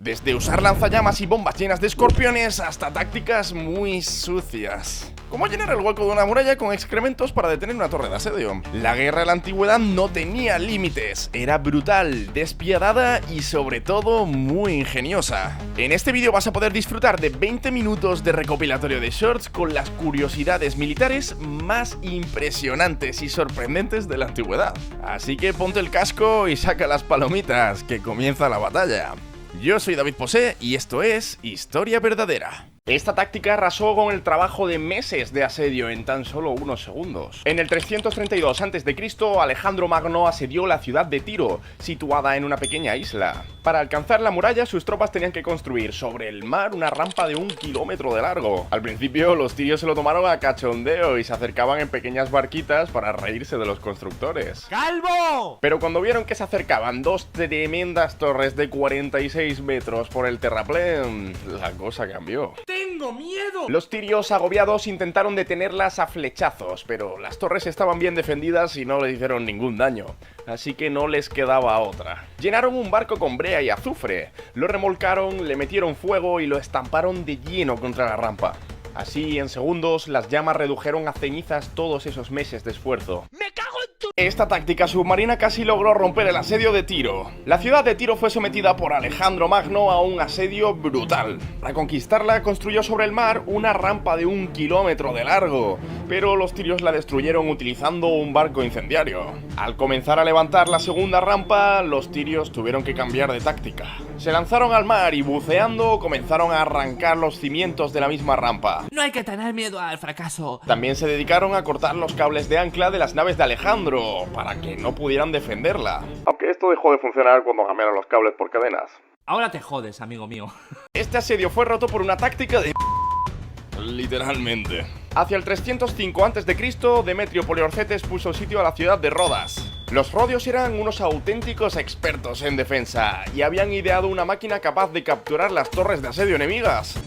Desde usar lanzallamas y bombas llenas de escorpiones hasta tácticas muy sucias, como llenar el hueco de una muralla con excrementos para detener una torre de asedio. La guerra de la antigüedad no tenía límites, era brutal, despiadada y sobre todo muy ingeniosa. En este vídeo vas a poder disfrutar de 20 minutos de recopilatorio de shorts con las curiosidades militares más impresionantes y sorprendentes de la antigüedad. Así que ponte el casco y saca las palomitas, que comienza la batalla. Yo soy David Posé y esto es Historia Verdadera. Esta táctica arrasó con el trabajo de meses de asedio en tan solo unos segundos. En el 332 a.C., Alejandro Magno asedió la ciudad de Tiro, situada en una pequeña isla. Para alcanzar la muralla, sus tropas tenían que construir sobre el mar una rampa de 1 kilómetro de largo. Al principio, los tirios se lo tomaron a cachondeo y se acercaban en pequeñas barquitas para reírse de los constructores. ¡Calvo! Pero cuando vieron que se acercaban dos tremendas torres de 46 metros por el terraplén, la cosa cambió. ¡Tengo miedo! Los tirios agobiados intentaron detenerlas a flechazos, pero las torres estaban bien defendidas y no les hicieron ningún daño, así que no les quedaba otra. Llenaron un barco con brea y azufre, lo remolcaron, le metieron fuego y lo estamparon de lleno contra la rampa. Así, en segundos, las llamas redujeron a cenizas todos esos meses de esfuerzo. ¡Me cago en tu... Esta táctica submarina casi logró romper el asedio de Tiro. La ciudad de Tiro fue sometida por Alejandro Magno a un asedio brutal. Para conquistarla, construyó sobre el mar una rampa de 1 kilómetro de largo, pero los tirios la destruyeron utilizando un barco incendiario. Al comenzar a levantar la segunda rampa, los tirios tuvieron que cambiar de táctica. Se lanzaron al mar y buceando comenzaron a arrancar los cimientos de la misma rampa. No hay que tener miedo al fracaso. También se dedicaron a cortar los cables de ancla de las naves de Alejandro, para que no pudieran defenderla. Aunque esto dejó de funcionar cuando cambiaron los cables por cadenas. Ahora te jodes, amigo mío. Este asedio fue roto por una táctica de... literalmente. Hacia el 305 a.C., Demetrio Poliorcetes puso sitio a la ciudad de Rodas. Los rodios eran unos auténticos expertos en defensa y habían ideado una máquina capaz de capturar las torres de asedio enemigas.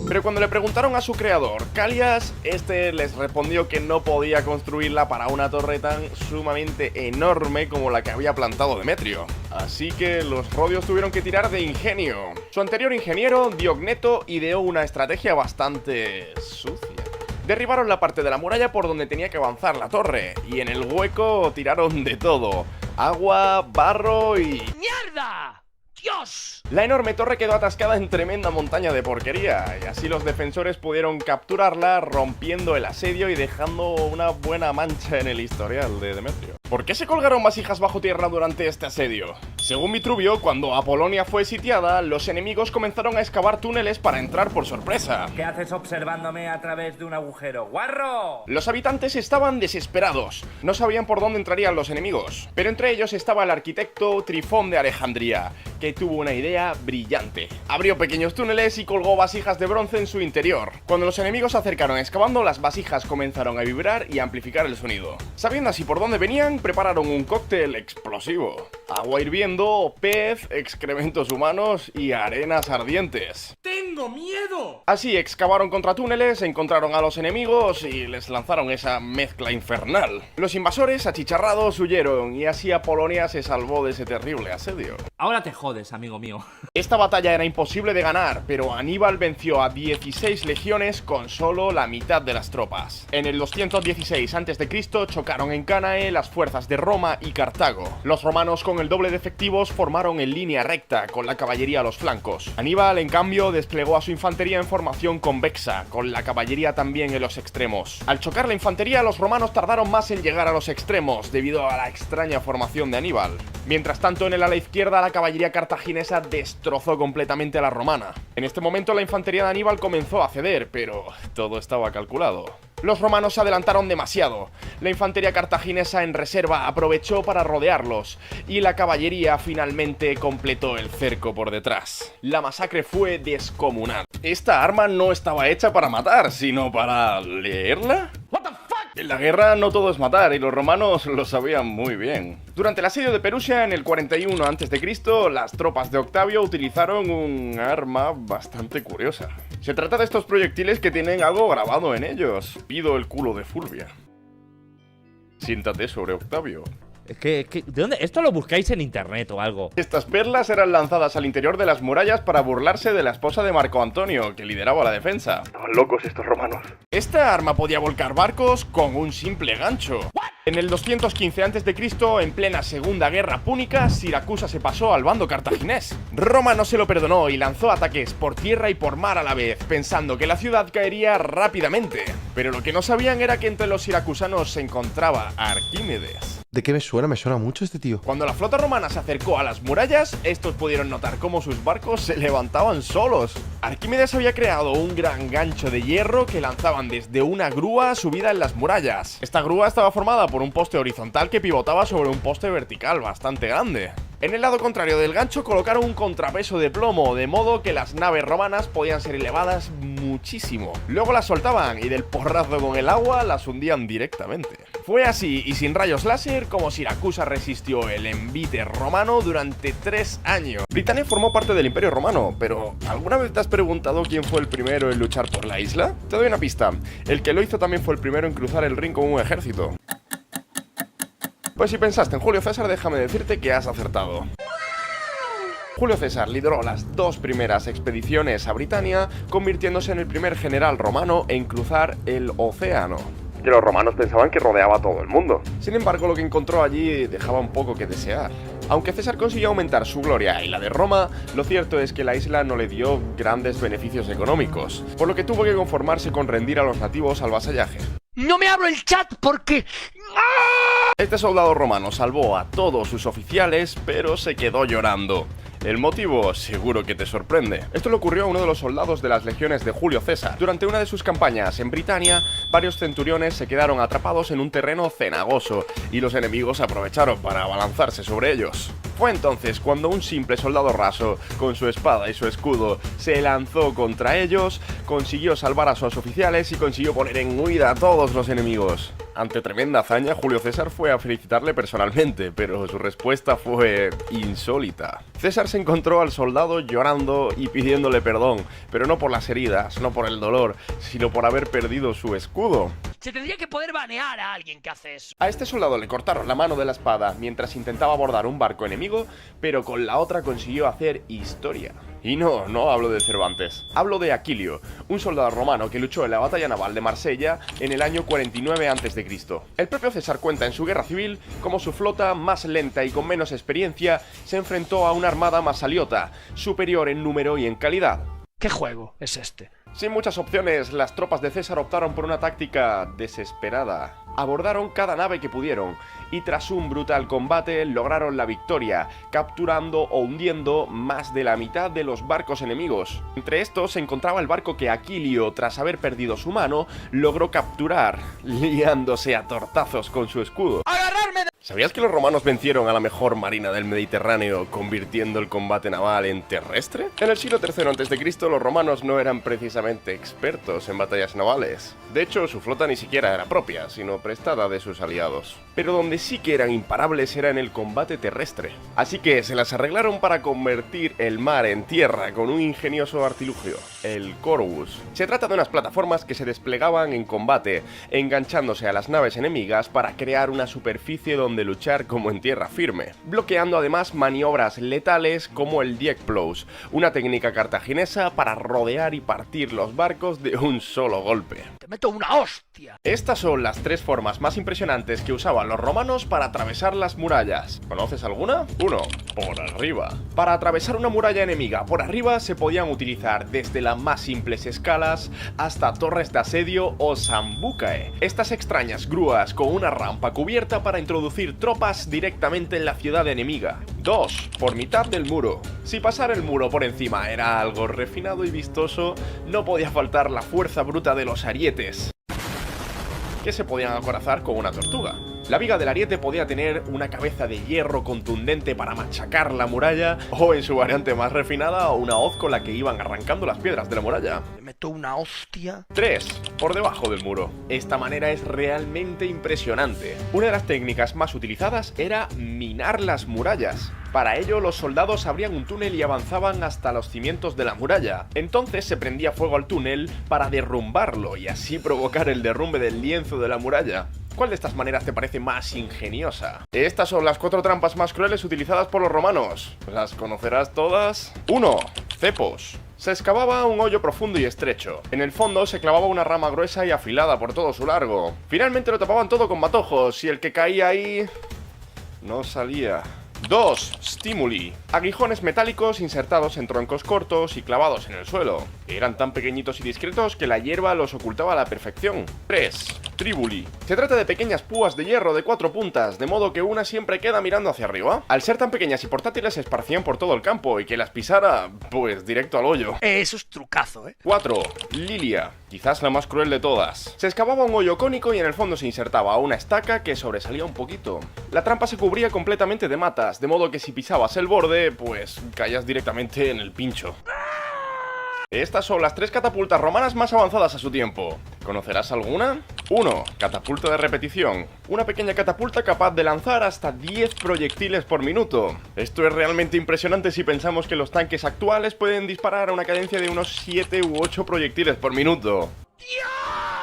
Pero cuando le preguntaron a su creador, Calias, este les respondió que no podía construirla para una torre tan sumamente enorme como la que había plantado Demetrio. Así que los rodios tuvieron que tirar de ingenio. Su anterior ingeniero, Diogneto, ideó una estrategia bastante sucia. Derribaron la parte de la muralla por donde tenía que avanzar la torre, y en el hueco tiraron de todo: agua, barro y... ¡mierda! ¡Dios! La enorme torre quedó atascada en tremenda montaña de porquería, y así los defensores pudieron capturarla, rompiendo el asedio y dejando una buena mancha en el historial de Demetrio. ¿Por qué se colgaron vasijas bajo tierra durante este asedio? Según Vitruvio, cuando Apolonia fue sitiada, los enemigos comenzaron a excavar túneles para entrar por sorpresa. ¿Qué haces observándome a través de un agujero, guarro? Los habitantes estaban desesperados, no sabían por dónde entrarían los enemigos, pero entre ellos estaba el arquitecto Trifón de Alejandría, que tuvo una idea brillante. Abrió pequeños túneles y colgó vasijas de bronce en su interior. Cuando los enemigos se acercaron excavando, las vasijas comenzaron a vibrar y a amplificar el sonido. Sabiendo así por dónde venían, prepararon un cóctel explosivo: agua hirviendo, pez, excrementos humanos y arenas ardientes. ¡Tengo miedo! Así excavaron contratúneles, encontraron a los enemigos y les lanzaron esa mezcla infernal. Los invasores, achicharrados, huyeron y así Apolonia se salvó de ese terrible asedio. Ahora te jodes, amigo mío. Esta batalla era imposible de ganar, pero Aníbal venció a 16 legiones con solo la mitad de las tropas. En el 216 a.C. chocaron en Cánae las fuerzas de Roma y Cartago. Los romanos, con el doble de efectivos, formaron en línea recta, con la caballería a los flancos. Aníbal, en cambio, desplegó a su infantería en formación convexa, con la caballería también en los extremos. Al chocar la infantería, los romanos tardaron más en llegar a los extremos, debido a la extraña formación de Aníbal. Mientras tanto, en el ala izquierda, la caballería cartaginesa destrozó completamente a la romana. En este momento, la infantería de Aníbal comenzó a ceder, pero todo estaba calculado. Los romanos se adelantaron demasiado. La infantería cartaginesa en reserva aprovechó para rodearlos, y la caballería finalmente completó el cerco por detrás. La masacre fue descomunal. Esta arma no estaba hecha para matar, sino para... ¿leerla? En la guerra no todo es matar, y los romanos lo sabían muy bien. Durante el asedio de Perusia en el 41 a.C., las tropas de Octavio utilizaron un arma bastante curiosa. Se trata de estos proyectiles que tienen algo grabado en ellos. Pido el culo de Fulvia. Siéntate sobre Octavio. ¿de dónde? Esto lo buscáis en internet o algo. Estas perlas eran lanzadas al interior de las murallas para burlarse de la esposa de Marco Antonio, que lideraba la defensa. Estaban locos estos romanos. Esta arma podía volcar barcos con un simple gancho. En el 215 a.C., en plena Segunda Guerra Púnica, Siracusa se pasó al bando cartaginés. Roma no se lo perdonó y lanzó ataques por tierra y por mar a la vez, pensando que la ciudad caería rápidamente. Pero lo que no sabían era que entre los siracusanos se encontraba Arquímedes. ¿De qué me suena? Me suena mucho este tío. Cuando la flota romana se acercó a las murallas, estos pudieron notar cómo sus barcos se levantaban solos. Arquímedes había creado un gran gancho de hierro que lanzaban desde una grúa subida en las murallas. Esta grúa estaba formada por un poste horizontal que pivotaba sobre un poste vertical bastante grande. En el lado contrario del gancho colocaron un contrapeso de plomo, de modo que las naves romanas podían ser elevadas muchísimo. Luego las soltaban y del porrazo con el agua las hundían directamente. Fue así y sin rayos láser como Siracusa resistió el envite romano durante 3 años. Britania formó parte del Imperio Romano, pero ¿alguna vez te has preguntado quién fue el primero en luchar por la isla? Te doy una pista. El que lo hizo también fue el primero en cruzar el Rin con un ejército. Pues si pensaste en Julio César, déjame decirte que has acertado. Julio César lideró las 2 primeras expediciones a Britania, convirtiéndose en el primer general romano en cruzar el océano. Que los romanos pensaban que rodeaba a todo el mundo. Sin embargo, lo que encontró allí dejaba un poco que desear. Aunque César consiguió aumentar su gloria y la de Roma, lo cierto es que la isla no le dio grandes beneficios económicos, por lo que tuvo que conformarse con rendir a los nativos al vasallaje. No me abro el chat porque... Este soldado romano salvó a todos sus oficiales, pero se quedó llorando. El motivo seguro que te sorprende. Esto le ocurrió a uno de los soldados de las legiones de Julio César. Durante una de sus campañas en Britania, varios centuriones se quedaron atrapados en un terreno cenagoso y los enemigos aprovecharon para abalanzarse sobre ellos. Fue entonces cuando un simple soldado raso, con su espada y su escudo, se lanzó contra ellos, consiguió salvar a sus oficiales y consiguió poner en huida a todos los enemigos. Ante tremenda hazaña, Julio César fue a felicitarle personalmente, pero su respuesta fue insólita. César se encontró al soldado llorando y pidiéndole perdón, pero no por las heridas, no por el dolor, sino por haber perdido su escudo. Se tendría que poder banear a alguien que hace eso. A este soldado le cortaron la mano de la espada mientras intentaba abordar un barco enemigo, pero con la otra consiguió hacer historia. Y no hablo de Cervantes, hablo de Aquilio, un soldado romano que luchó en la batalla naval de Marsella en el año 49 a.C. El propio César cuenta en su guerra civil cómo su flota, más lenta y con menos experiencia, se enfrentó a una armada más aliota, superior en número y en calidad. ¿Qué juego es este? Sin muchas opciones, las tropas de César optaron por una táctica desesperada. Abordaron cada nave que pudieron y tras un brutal combate lograron la victoria, capturando o hundiendo más de la mitad de los barcos enemigos. Entre estos se encontraba el barco que Aquilio, tras haber perdido su mano, logró capturar, liándose a tortazos con su escudo. ¿Sabías que los romanos vencieron a la mejor marina del Mediterráneo, convirtiendo el combate naval en terrestre? En el siglo III a.C. los romanos no eran precisamente expertos en batallas navales. De hecho, su flota ni siquiera era propia, sino prestada de sus aliados. Pero donde sí que eran imparables era en el combate terrestre. Así que se las arreglaron para convertir el mar en tierra con un ingenioso artilugio, el Corvus. Se trata de unas plataformas que se desplegaban en combate, enganchándose a las naves enemigas para crear una superficie donde luchar como en tierra firme, bloqueando además maniobras letales como el Diekplows, una técnica cartaginesa para rodear y partir los barcos de un solo golpe. ¡Te meto una hostia! Estas son las 3 formas más impresionantes que usaban los romanos para atravesar las murallas. ¿Conoces alguna? 1. Por arriba. Para atravesar una muralla enemiga por arriba se podían utilizar desde las más simples escalas hasta torres de asedio o sambucae. Estas extrañas grúas con una rampa cubierta para introducir tropas directamente en la ciudad enemiga. 2. Por mitad del muro. Si pasar el muro por encima era algo refinado y vistoso, no podía faltar la fuerza bruta de los arietes, que se podían acorazar con una tortuga. La viga del ariete podía tener una cabeza de hierro contundente para machacar la muralla, o en su variante más refinada, una hoz con la que iban arrancando las piedras de la muralla. ¿Me meto una hostia? 3. Por debajo del muro. Esta manera es realmente impresionante. Una de las técnicas más utilizadas era minar las murallas. Para ello, los soldados abrían un túnel y avanzaban hasta los cimientos de la muralla. Entonces se prendía fuego al túnel para derrumbarlo y así provocar el derrumbe del lienzo de la muralla. ¿Cuál de estas maneras te parece más ingeniosa? Estas son las 4 trampas más crueles utilizadas por los romanos. ¿Las conocerás todas? 1. Cepos. Se excavaba un hoyo profundo y estrecho. En el fondo se clavaba una rama gruesa y afilada por todo su largo. Finalmente lo tapaban todo con matojos y el que caía ahí no salía. 2. Stimuli. Aguijones metálicos insertados en troncos cortos y clavados en el suelo. Eran tan pequeñitos y discretos que la hierba los ocultaba a la perfección. 3. Tribuli. Se trata de pequeñas púas de hierro de 4 puntas, de modo que una siempre queda mirando hacia arriba. Al ser tan pequeñas y portátiles se esparcían por todo el campo y que las pisara, pues directo al hoyo. Eso es trucazo, 4. Lilia. Quizás la más cruel de todas. Se excavaba un hoyo cónico y en el fondo se insertaba una estaca que sobresalía un poquito. La trampa se cubría completamente de matas, de modo que si pisabas el borde, pues caías directamente en el pincho. Estas son las 3 catapultas romanas más avanzadas a su tiempo. ¿Conocerás alguna? 1. Catapulta de repetición. Una pequeña catapulta capaz de lanzar hasta 10 proyectiles por minuto. Esto es realmente impresionante si pensamos que los tanques actuales pueden disparar a una cadencia de unos 7 u 8 proyectiles por minuto.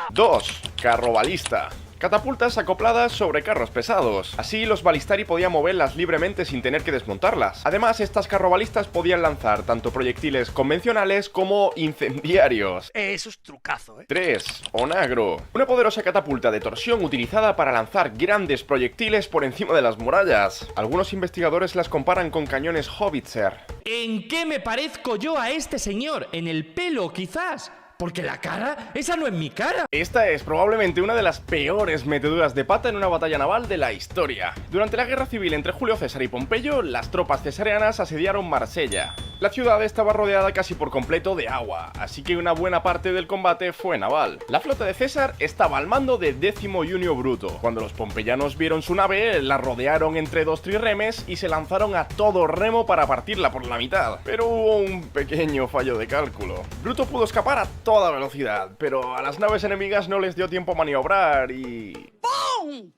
2. Carro balista. Catapultas acopladas sobre carros pesados. Así los balistari podían moverlas libremente sin tener que desmontarlas. Además, estas carrobalistas podían lanzar tanto proyectiles convencionales como incendiarios. Eso es trucazo, 3. Onagro. Una poderosa catapulta de torsión utilizada para lanzar grandes proyectiles por encima de las murallas. Algunos investigadores las comparan con cañones Howitzer. ¿En qué me parezco yo a este señor? ¿En el pelo, quizás? Porque la cara, esa no es mi cara. Esta es probablemente una de las peores meteduras de pata en una batalla naval de la historia. Durante la guerra civil entre Julio César y Pompeyo, las tropas cesareanas asediaron Marsella. La ciudad estaba rodeada casi por completo de agua, así que una buena parte del combate fue naval. La flota de César estaba al mando de Décimo Junio Bruto. Cuando los pompeyanos vieron su nave, la rodearon entre 2 trirremes y se lanzaron a todo remo para partirla por la mitad. Pero hubo un pequeño fallo de cálculo. Bruto pudo escapar a toda velocidad, pero a las naves enemigas no les dio tiempo a maniobrar y... ¡Pum!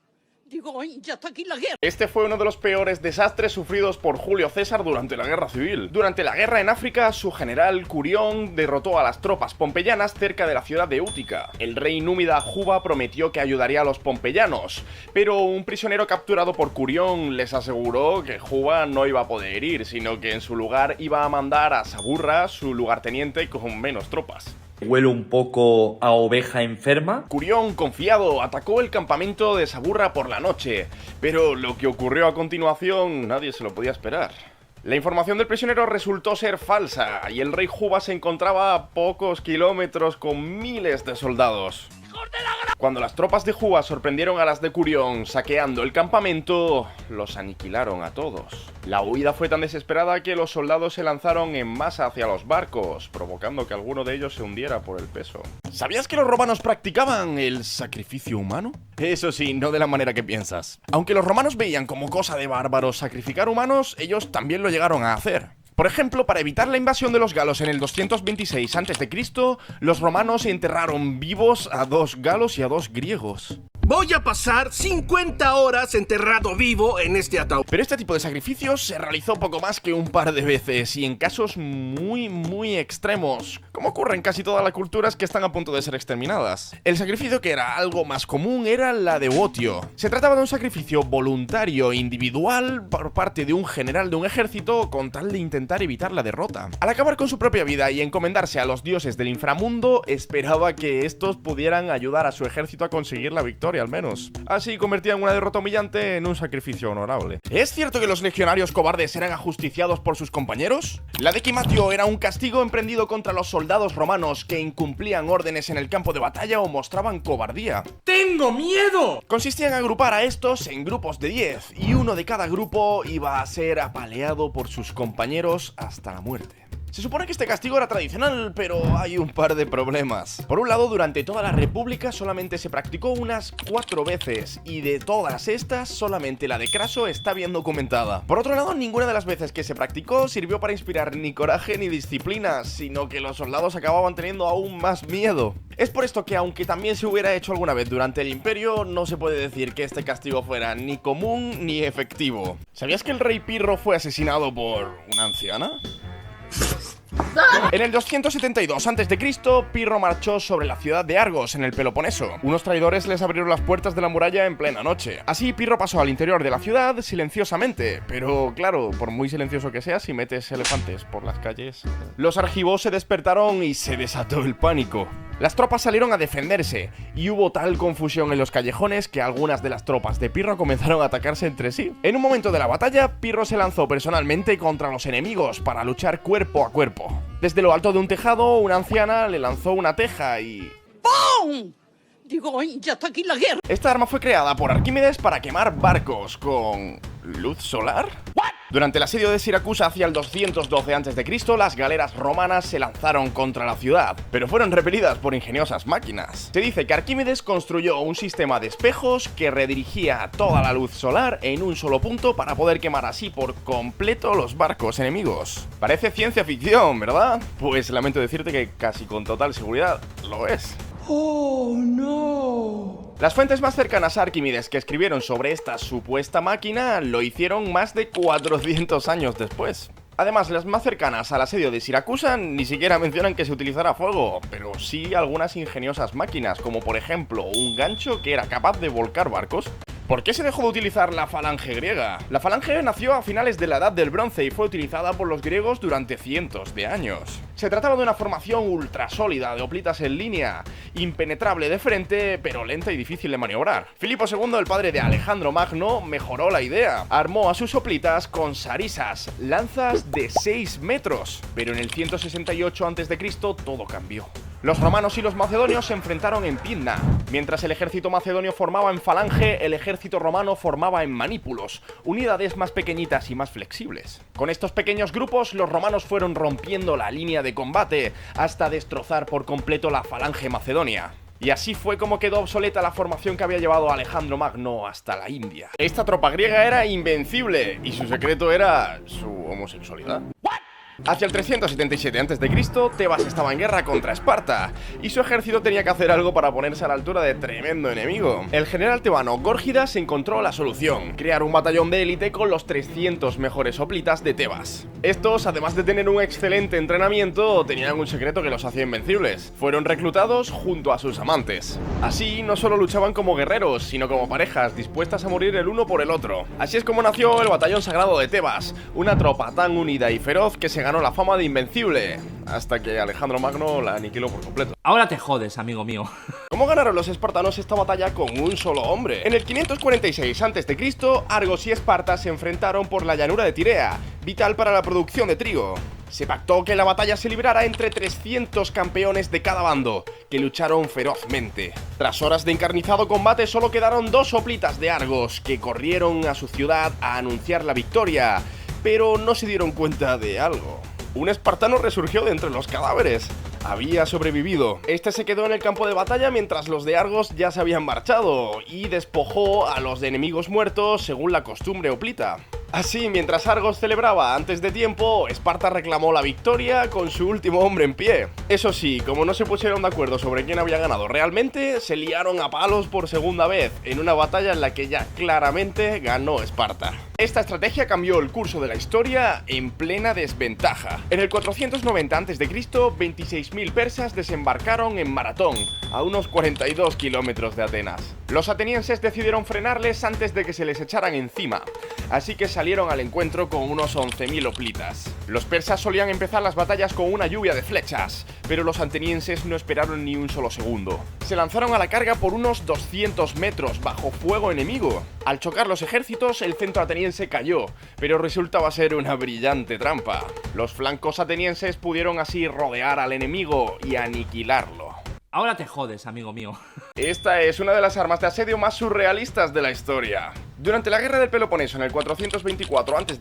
Digo, ¡ay, ya está aquí la guerra! Este fue uno de los peores desastres sufridos por Julio César durante la guerra civil. Durante la guerra en África, su general Curión derrotó a las tropas pompeyanas cerca de la ciudad de Útica. El rey númida Juba prometió que ayudaría a los pompeyanos, pero un prisionero capturado por Curión les aseguró que Juba no iba a poder ir, sino que en su lugar iba a mandar a Saburra, su lugarteniente, con menos tropas. Huele un poco a oveja enferma. Curión, confiado, atacó el campamento de Saburra por la noche, pero lo que ocurrió a continuación nadie se lo podía esperar. La información del prisionero resultó ser falsa y el rey Juba se encontraba a pocos kilómetros con miles de soldados. Cuando las tropas de Juba sorprendieron a las de Curión saqueando el campamento, los aniquilaron a todos. La huida fue tan desesperada que los soldados se lanzaron en masa hacia los barcos, provocando que alguno de ellos se hundiera por el peso. ¿Sabías que los romanos practicaban el sacrificio humano? Eso sí, no de la manera que piensas. Aunque los romanos veían como cosa de bárbaros sacrificar humanos, ellos también lo llegaron a hacer. Por ejemplo, para evitar la invasión de los galos en el 226 a.C., los romanos enterraron vivos a 2 galos y a 2 griegos. Voy a pasar 50 horas enterrado vivo en este ataúd. Pero este tipo de sacrificios se realizó poco más que un par de veces y en casos muy extremos, como ocurre en casi todas las culturas que están a punto de ser exterminadas. El sacrificio que era algo más común era la devotio. Se trataba de un sacrificio voluntario individual por parte de un general de un ejército con tal de intentar evitar la derrota. Al acabar con su propia vida y encomendarse a los dioses del inframundo, esperaba que estos pudieran ayudar a su ejército a conseguir la victoria al menos. Así convertían una derrota humillante en un sacrificio honorable. ¿Es cierto que los legionarios cobardes eran ajusticiados por sus compañeros? La dequimatio era un castigo emprendido contra los soldados romanos que incumplían órdenes en el campo de batalla o mostraban cobardía. ¡Tengo miedo! Consistía en agrupar a estos en grupos de 10 y uno de cada grupo iba a ser apaleado por sus compañeros hasta la muerte. Se supone que este castigo era tradicional, pero hay un par de problemas. Por un lado, durante toda la República solamente se practicó unas 4 veces, y de todas estas, solamente la de Craso está bien documentada. Por otro lado, ninguna de las veces que se practicó sirvió para inspirar ni coraje ni disciplina, sino que los soldados acababan teniendo aún más miedo. Es por esto que, aunque también se hubiera hecho alguna vez durante el Imperio, no se puede decir que este castigo fuera ni común ni efectivo. ¿Sabías que el rey Pirro fue asesinado por una anciana? En el 272 a.C., Pirro marchó sobre la ciudad de Argos, en el Peloponeso. Unos traidores les abrieron las puertas de la muralla en plena noche. Así, Pirro pasó al interior de la ciudad silenciosamente. Pero claro, por muy silencioso que sea, si metes elefantes por las calles... Los argivos se despertaron y se desató el pánico. Las tropas salieron a defenderse, y hubo tal confusión en los callejones que algunas de las tropas de Pirro comenzaron a atacarse entre sí. En un momento de la batalla, Pirro se lanzó personalmente contra los enemigos para luchar cuerpo a cuerpo. Desde lo alto de un tejado, una anciana le lanzó una teja y... ¡Pum! Digo, ya está aquí la guerra. Esta arma fue creada por Arquímedes para quemar barcos con... ¿luz solar? Durante el asedio de Siracusa hacia el 212 a.C., las galeras romanas se lanzaron contra la ciudad, pero fueron repelidas por ingeniosas máquinas. Se dice que Arquímedes construyó un sistema de espejos que redirigía toda la luz solar en un solo punto para poder quemar así por completo los barcos enemigos. Parece ciencia ficción, ¿verdad? Pues lamento decirte que casi con total seguridad lo es. ¡Oh, no! Las fuentes más cercanas a Arquímedes que escribieron sobre esta supuesta máquina lo hicieron más de 400 años después. Además, las más cercanas al asedio de Siracusa ni siquiera mencionan que se utilizara fuego, pero sí algunas ingeniosas máquinas, como por ejemplo un gancho que era capaz de volcar barcos. ¿Por qué se dejó de utilizar la falange griega? La falange nació a finales de la Edad del Bronce y fue utilizada por los griegos durante cientos de años. Se trataba de una formación ultra sólida de hoplitas en línea, impenetrable de frente, pero lenta y difícil de maniobrar. Filipo II, el padre de Alejandro Magno, mejoró la idea. Armó a sus hoplitas con sarisas, lanzas de 6 metros. Pero en el 168 a.C. todo cambió. Los romanos y los macedonios se enfrentaron en Pidna. Mientras el ejército macedonio formaba en falange, el ejército romano formaba en manípulos, unidades más pequeñitas y más flexibles. Con estos pequeños grupos, los romanos fueron rompiendo la línea de combate hasta destrozar por completo la falange macedonia. Y así fue como quedó obsoleta la formación que había llevado a Alejandro Magno hasta la India. Esta tropa griega era invencible y su secreto era su homosexualidad. Hacia el 377 a.C., Tebas estaba en guerra contra Esparta, y su ejército tenía que hacer algo para ponerse a la altura de tremendo enemigo. El general tebano Górgidas encontró la solución: crear un batallón de élite con los 300 mejores hoplitas de Tebas. Estos, además de tener un excelente entrenamiento, tenían un secreto que los hacía invencibles. Fueron reclutados junto a sus amantes. Así, no solo luchaban como guerreros, sino como parejas, dispuestas a morir el uno por el otro. Así es como nació el Batallón Sagrado de Tebas, una tropa tan unida y feroz que se ganó la fama de invencible, hasta que Alejandro Magno la aniquiló por completo. Ahora te jodes, amigo mío. ¿Cómo ganaron los espartanos esta batalla con un solo hombre? En el 546 a.C., Argos y Esparta se enfrentaron por la llanura de Tirea, vital para la producción de trigo. Se pactó que la batalla se librara entre 300 campeones de cada bando, que lucharon ferozmente. Tras horas de encarnizado combate, solo quedaron 2 hoplitas de Argos, que corrieron a su ciudad a anunciar la victoria, pero no se dieron cuenta de algo. Un espartano resurgió de entre los cadáveres. Había sobrevivido. Este se quedó en el campo de batalla mientras los de Argos ya se habían marchado y despojó a los de enemigos muertos según la costumbre hoplita. Así, mientras Argos celebraba antes de tiempo, Esparta reclamó la victoria con su último hombre en pie. Eso sí, como no se pusieron de acuerdo sobre quién había ganado realmente, se liaron a palos por segunda vez, en una batalla en la que ya claramente ganó Esparta. Esta estrategia cambió el curso de la historia en plena desventaja. En el 490 a.C., 26.000 persas desembarcaron en Maratón, a unos 42 kilómetros de Atenas. Los atenienses decidieron frenarles antes de que se les echaran encima, así que salieron al encuentro con unos 11.000 hoplitas. Los persas solían empezar las batallas con una lluvia de flechas, pero los atenienses no esperaron ni un solo segundo. Se lanzaron a la carga por unos 200 metros bajo fuego enemigo. Al chocar los ejércitos, el centro ateniense cayó, pero resultaba ser una brillante trampa. Los flancos atenienses pudieron así rodear al enemigo y aniquilarlo. Ahora te jodes, amigo mío. Esta es una de las armas de asedio más surrealistas de la historia. Durante la guerra del Peloponeso en el 424 a.C.,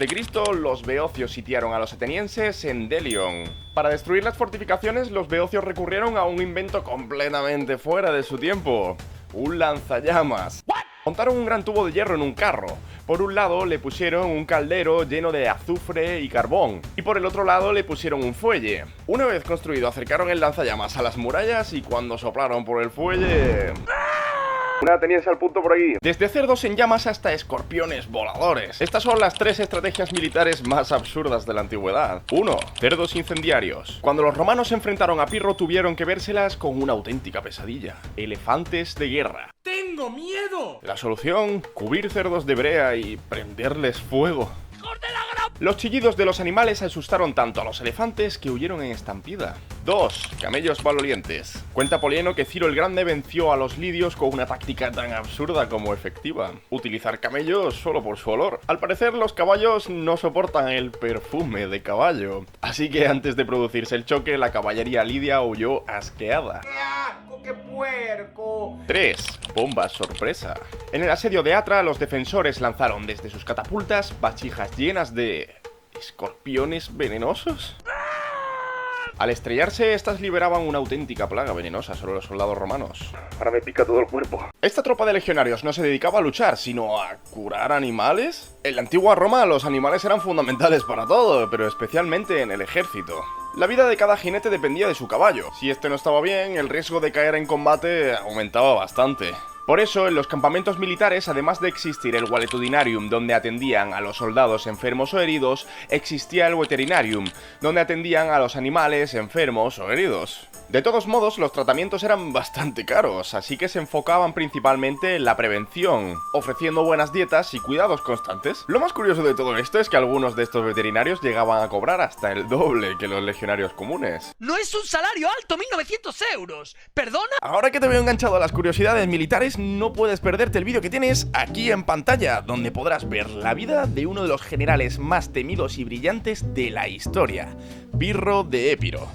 los beocios sitiaron a los atenienses en Delion. Para destruir las fortificaciones, los beocios recurrieron a un invento completamente fuera de su tiempo: un lanzallamas. Montaron un gran tubo de hierro en un carro. Por un lado le pusieron un caldero lleno de azufre y carbón, y por el otro lado le pusieron un fuelle. Una vez construido, acercaron el lanzallamas a las murallas y cuando soplaron por el fuelle... Una ateniense al punto por aquí. Desde cerdos en llamas hasta escorpiones voladores. Estas son las 3 estrategias militares más absurdas de la antigüedad. 1. Cerdos incendiarios. Cuando los romanos se enfrentaron a Pirro tuvieron que vérselas con una auténtica pesadilla. Elefantes de guerra. ¡Tengo miedo! La solución, cubrir cerdos de brea y prenderles fuego. Los chillidos de los animales asustaron tanto a los elefantes que huyeron en estampida. 2. Camellos malolientes. Cuenta Polieno que Ciro el Grande venció a los lidios con una táctica tan absurda como efectiva: utilizar camellos solo por su olor. Al parecer los caballos no soportan el perfume de caballo, así que antes de producirse el choque la caballería lidia huyó asqueada. 3. Bombas sorpresa. En el asedio de Atra, los defensores lanzaron desde sus catapultas vasijas llenas de escorpiones venenosos. Al estrellarse, estas liberaban una auténtica plaga venenosa sobre los soldados romanos. Ahora me pica todo el cuerpo. Esta tropa de legionarios no se dedicaba a luchar, sino a curar animales. En la antigua Roma, los animales eran fundamentales para todo, pero especialmente en el ejército. La vida de cada jinete dependía de su caballo. Si este no estaba bien, el riesgo de caer en combate aumentaba bastante. Por eso, en los campamentos militares, además de existir el valetudinarium, donde atendían a los soldados enfermos o heridos, existía el veterinarium, donde atendían a los animales enfermos o heridos. De todos modos, los tratamientos eran bastante caros, así que se enfocaban principalmente en la prevención, ofreciendo buenas dietas y cuidados constantes. Lo más curioso de todo esto es que algunos de estos veterinarios llegaban a cobrar hasta el doble que los legionarios comunes. ¡No es un salario alto, 1.900 euros! ¿Perdona? Ahora que te veo enganchado a las curiosidades militares, no puedes perderte el vídeo que tienes aquí en pantalla, donde podrás ver la vida de uno de los generales más temidos y brillantes de la historia, Pirro de Épiro.